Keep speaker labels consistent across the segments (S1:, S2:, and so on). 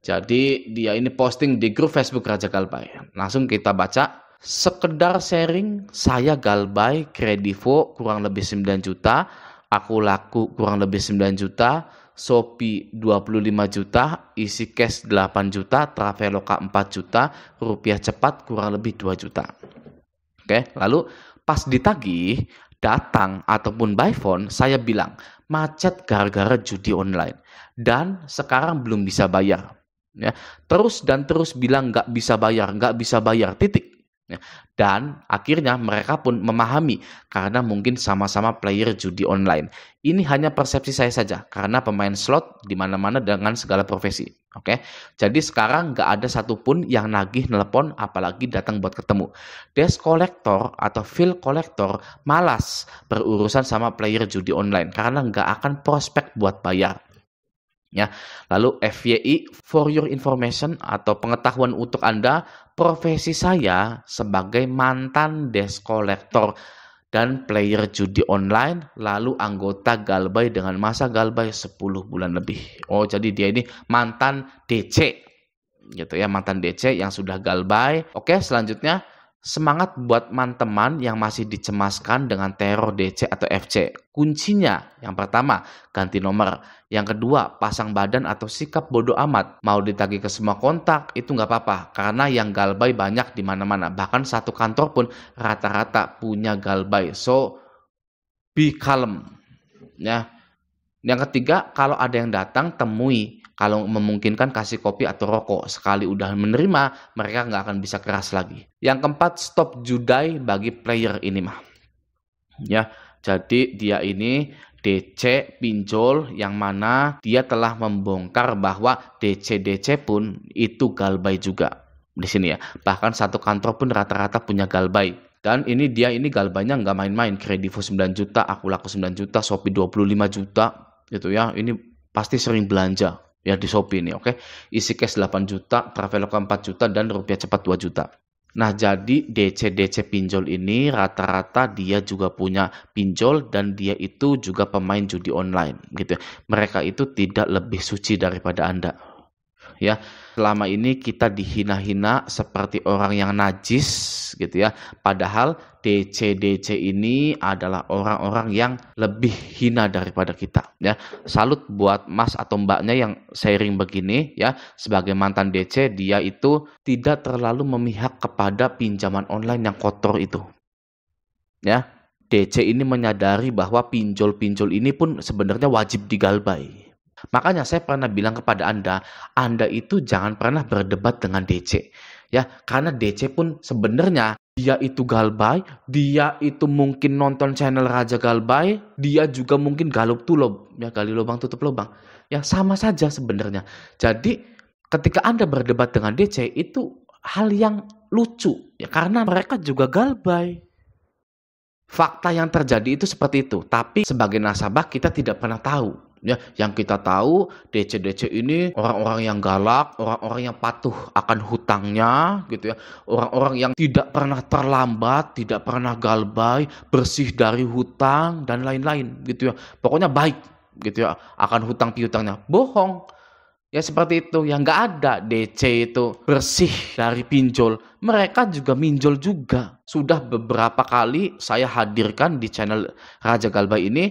S1: Jadi dia ini posting di grup Facebook Raja Galbay. Langsung kita baca. Sekedar sharing, saya Galbay, Kredivo kurang lebih 9 juta, Aku Laku kurang lebih 9 juta, Shopee 25 juta, isi cash 8 juta, Traveloka 4 juta, rupiah cepat kurang lebih 2 juta. Oke, lalu pas ditagih, datang ataupun by phone, saya bilang, macet gara-gara judi online. Dan sekarang belum bisa bayar. Ya, terus bilang nggak bisa bayar, titik. Ya, dan akhirnya mereka pun memahami karena mungkin sama-sama player judi online. Ini hanya persepsi saya saja karena pemain slot di mana-mana dengan segala profesi. Oke, jadi sekarang nggak ada satupun yang nagih nelpon apalagi datang buat ketemu. Desk collector atau field collector malas berurusan sama player judi online karena nggak akan prospek buat bayar. Ya, lalu FYI, for your information atau pengetahuan untuk Anda, profesi saya sebagai mantan desk collector dan player judi online, lalu anggota Galbay dengan masa Galbay 10 bulan lebih. Oh, jadi dia ini mantan DC, gitu ya, mantan DC yang sudah Galbay. Oke, selanjutnya semangat buat teman-teman yang masih dicemaskan dengan teror DC atau FC. Kuncinya, yang pertama, ganti nomor. Yang kedua, pasang badan atau sikap bodoh amat. Mau ditagih ke semua kontak, itu nggak apa-apa. Karena yang Galbay banyak di mana-mana. Bahkan satu kantor pun rata-rata punya Galbay. So, be calm. Ya. Yang ketiga, kalau ada yang datang, temui. Kalau memungkinkan kasih kopi atau rokok. Sekali udah menerima, mereka nggak akan bisa keras lagi. Yang keempat, stop judai bagi player ini mah. Ya, jadi dia ini DC pinjol yang mana dia telah membongkar bahwa DC pun itu Galbay juga. Di sini ya. Bahkan satu kantor pun rata-rata punya Galbay. Dan ini dia ini Galbaynya nggak main-main. Kredivo 9 juta, Aku Laku 9 juta, Shopee 25 juta. Gitu ya. Ini pasti sering belanja. Ya di Shopee ini, oke. Isi cash 8 juta, Traveloka 4 juta, dan rupiah cepat 2 juta. Nah, jadi DC pinjol ini rata-rata dia juga punya pinjol dan dia itu juga pemain judi online, gitu ya. Mereka itu tidak lebih suci daripada Anda. Ya, selama ini kita dihina-hina seperti orang yang najis, gitu ya. Padahal DC ini adalah orang-orang yang lebih hina daripada kita. Ya, salut buat Mas atau Mbaknya yang sharing begini, ya. Sebagai mantan DC, dia itu tidak terlalu memihak kepada pinjaman online yang kotor itu. Ya, DC ini menyadari bahwa pinjol-pinjol ini pun sebenarnya wajib digalbay. Makanya saya pernah bilang kepada Anda itu jangan pernah berdebat dengan DC. Ya, karena DC pun sebenarnya dia itu Galbay, dia itu mungkin nonton channel Raja Galbay, dia juga mungkin galup tulob, ya gali lubang tutup lubang. Ya, sama saja sebenarnya. Jadi ketika Anda berdebat dengan DC itu hal yang lucu, ya karena mereka juga Galbay. Fakta yang terjadi itu seperti itu, tapi sebagai nasabah kita tidak pernah tahu. Ya, yang kita tahu DC ini orang-orang yang galak, orang-orang yang patuh akan hutangnya, gitu ya. Orang-orang yang tidak pernah terlambat, tidak pernah Galbay, bersih dari hutang dan lain-lain, gitu ya. Pokoknya baik, gitu ya, akan hutang piutangnya. Bohong. Ya seperti itu, yang nggak ada DC itu bersih dari pinjol. Mereka juga minjol juga. Sudah beberapa kali saya hadirkan di channel Raja Galbay ini,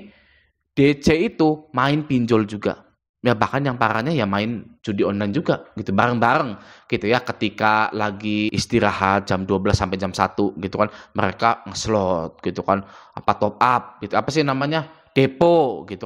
S1: DC itu main pinjol juga. Ya bahkan yang parahnya ya main judi online juga gitu bareng-bareng gitu ya, ketika lagi istirahat jam 12 sampai jam 1 gitu kan, mereka ngeslot gitu kan, apa top up gitu, apa sih namanya? Depo gitu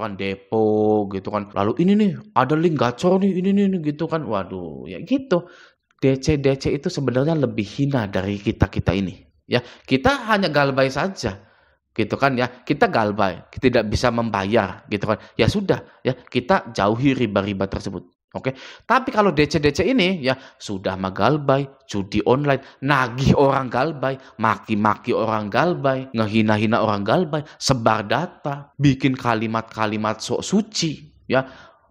S1: kan, lalu ini nih ada link gacor nih ini gitu kan. Waduh, ya gitu. DC itu sebenarnya lebih hina dari kita ini ya. Kita hanya Galbay saja gitu kan ya, kita Galbay, kita tidak bisa membayar gitu kan, ya sudah ya, kita jauhi riba-riba tersebut. Oke, tapi kalau DC ini ya sudah mah Galbay, judi online, nagih orang Galbay, maki-maki orang Galbay, ngehina-hina orang Galbay, sebar data, bikin kalimat-kalimat sok suci, ya,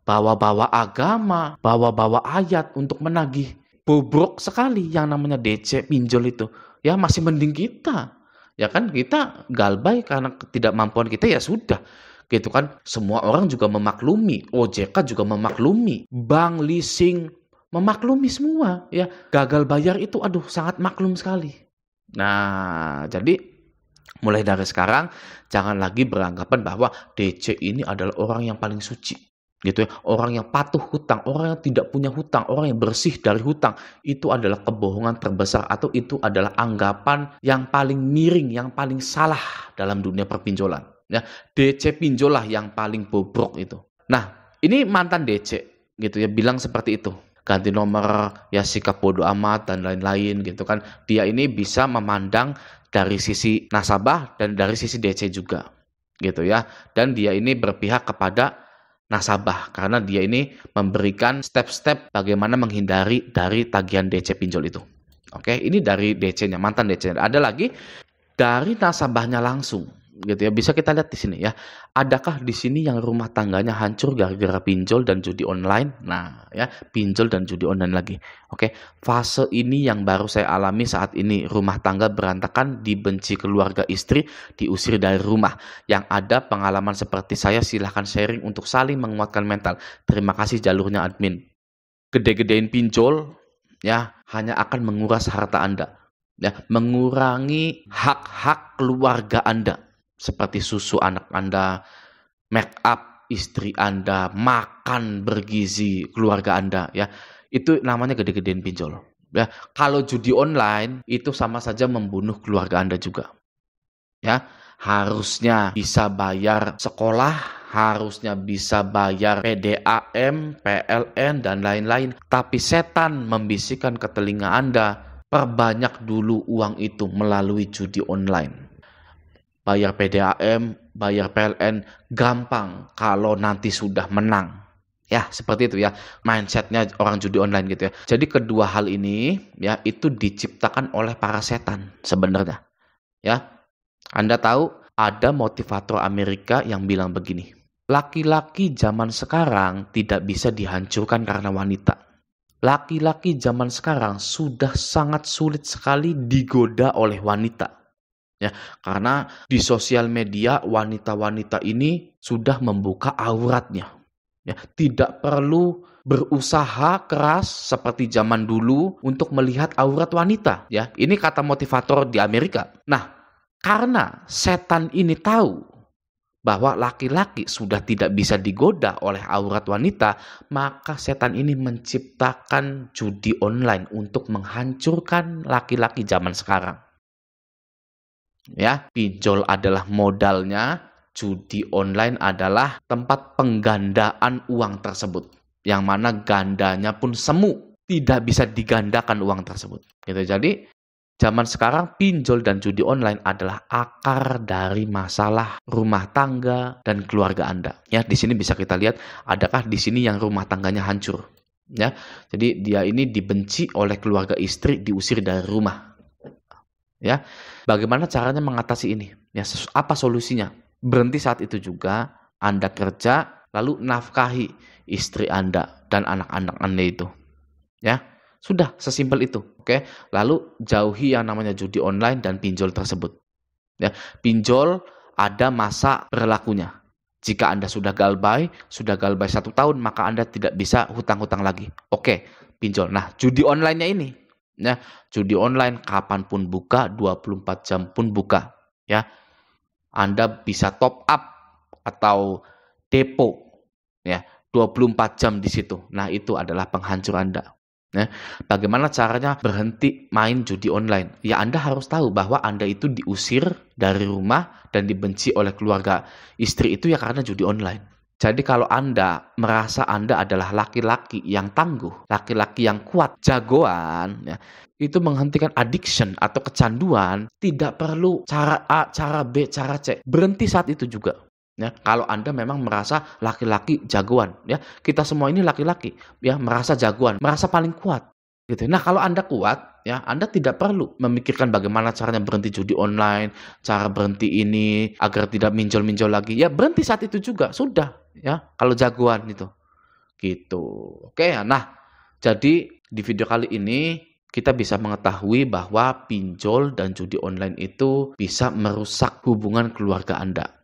S1: bawa-bawa agama, bawa-bawa ayat untuk menagih. Bobrok sekali yang namanya DC pinjol itu. Ya masih mending kita. Ya kan kita Galbay karena ketidakmampuan kita ya sudah. Gitu kan, semua orang juga memaklumi, OJK juga memaklumi, bank leasing memaklumi semua ya. Gagal bayar itu aduh sangat maklum sekali. Nah, jadi mulai dari sekarang jangan lagi beranggapan bahwa DC ini adalah orang yang paling suci gitu ya. Orang yang patuh hutang, orang yang tidak punya hutang, orang yang bersih dari hutang. Itu adalah kebohongan terbesar atau itu adalah anggapan yang paling miring, yang paling salah dalam dunia perpinjolan. Ya, DC pinjol lah yang paling bobrok itu. Nah, ini mantan DC gitu ya bilang seperti itu. Ganti nomor, ya sikap bodoh amat dan lain-lain gitu kan. Dia ini bisa memandang dari sisi nasabah dan dari sisi DC juga gitu ya. Dan dia ini berpihak kepada nasabah karena dia ini memberikan step-step bagaimana menghindari dari tagihan DC pinjol itu. Oke, ini dari DC-nya, mantan DC. Ada lagi dari nasabahnya langsung gitu ya. Bisa kita lihat di sini ya. Adakah di sini yang rumah tangganya hancur gara-gara pinjol dan judi online? Nah, ya, pinjol dan judi online lagi. Oke, fase ini yang baru saya alami saat ini. Rumah tangga berantakan, dibenci keluarga istri, diusir dari rumah. Yang ada pengalaman seperti saya silahkan sharing untuk saling menguatkan mental. Terima kasih jalurnya admin. Gede-gedein pinjol ya hanya akan menguras harta Anda. Ya, mengurangi hak-hak keluarga Anda. Seperti susu anak Anda, make up istri Anda, makan bergizi keluarga Anda ya. Itu namanya gede-gedein pinjol. Ya, kalau judi online itu sama saja membunuh keluarga Anda juga. Ya, harusnya bisa bayar sekolah, harusnya bisa bayar PDAM, PLN dan lain-lain, tapi setan membisikkan ke telinga Anda, perbanyak dulu uang itu melalui judi online. Bayar PDAM, bayar PLN gampang kalau nanti sudah menang. Ya, seperti itu ya. Mindsetnya orang judi online gitu ya. Jadi kedua hal ini ya itu diciptakan oleh para setan sebenarnya. Ya. Anda tahu ada motivator Amerika yang bilang begini. Laki-laki zaman sekarang tidak bisa dihancurkan karena wanita. Laki-laki zaman sekarang sudah sangat sulit sekali digoda oleh wanita. Ya, karena di sosial media wanita-wanita ini sudah membuka auratnya. Ya, tidak perlu berusaha keras seperti zaman dulu untuk melihat aurat wanita. Ya, ini kata motivator di Amerika. Nah, karena setan ini tahu bahwa laki-laki sudah tidak bisa digoda oleh aurat wanita, maka setan ini menciptakan judi online untuk menghancurkan laki-laki zaman sekarang. Ya, pinjol adalah modalnya, judi online adalah tempat penggandaan uang tersebut. Yang mana gandanya pun semu, tidak bisa digandakan uang tersebut. Gitu. Jadi, zaman sekarang pinjol dan judi online adalah akar dari masalah rumah tangga dan keluarga Anda. Ya, di sini bisa kita lihat adakah di sini yang rumah tangganya hancur. Ya, jadi dia ini dibenci oleh keluarga istri, diusir dari rumah. Ya, bagaimana caranya mengatasi ini? Ya, apa solusinya? Berhenti saat itu juga, Anda kerja, lalu nafkahi istri Anda dan anak-anak Anda itu. Ya, sudah sesimpel itu. Oke, lalu jauhi yang namanya judi online dan pinjol tersebut. Ya, pinjol ada masa berlakunya. Jika Anda sudah galbay 1 tahun, maka Anda tidak bisa hutang-hutang lagi. Oke, pinjol. Nah, judi online-nya ini. Ya, judi online kapanpun buka, 24 jam pun buka. Ya, Anda bisa top up atau depo. Ya, 24 jam di situ. Nah, itu adalah penghancur Anda. Ya, bagaimana caranya berhenti main judi online? Ya, Anda harus tahu bahwa Anda itu diusir dari rumah dan dibenci oleh keluarga istri itu ya karena judi online. Jadi kalau Anda merasa Anda adalah laki-laki yang tangguh, laki-laki yang kuat, jagoan, ya, itu menghentikan addiction atau kecanduan, tidak perlu cara A, cara B, cara C. Berhenti saat itu juga. Ya, kalau Anda memang merasa laki-laki jagoan, ya, kita semua ini laki-laki, ya, merasa jagoan, merasa paling kuat. Gitu. Nah, kalau Anda kuat, ya, Anda tidak perlu memikirkan bagaimana caranya berhenti judi online, cara berhenti ini agar tidak minjol-minjol lagi. Ya, berhenti saat itu juga, sudah, ya. Kalau jagoan itu. Gitu. Oke, ya. Nah, jadi di video kali ini kita bisa mengetahui bahwa pinjol dan judi online itu bisa merusak hubungan keluarga Anda.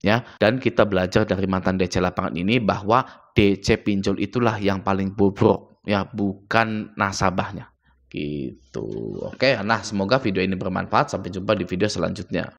S1: Ya, dan kita belajar dari mantan DC lapangan ini bahwa DC pinjol itulah yang paling bobrok. ya, bukan nasabahnya. Gitu. Oke, nah semoga video ini bermanfaat. Sampai jumpa di video selanjutnya.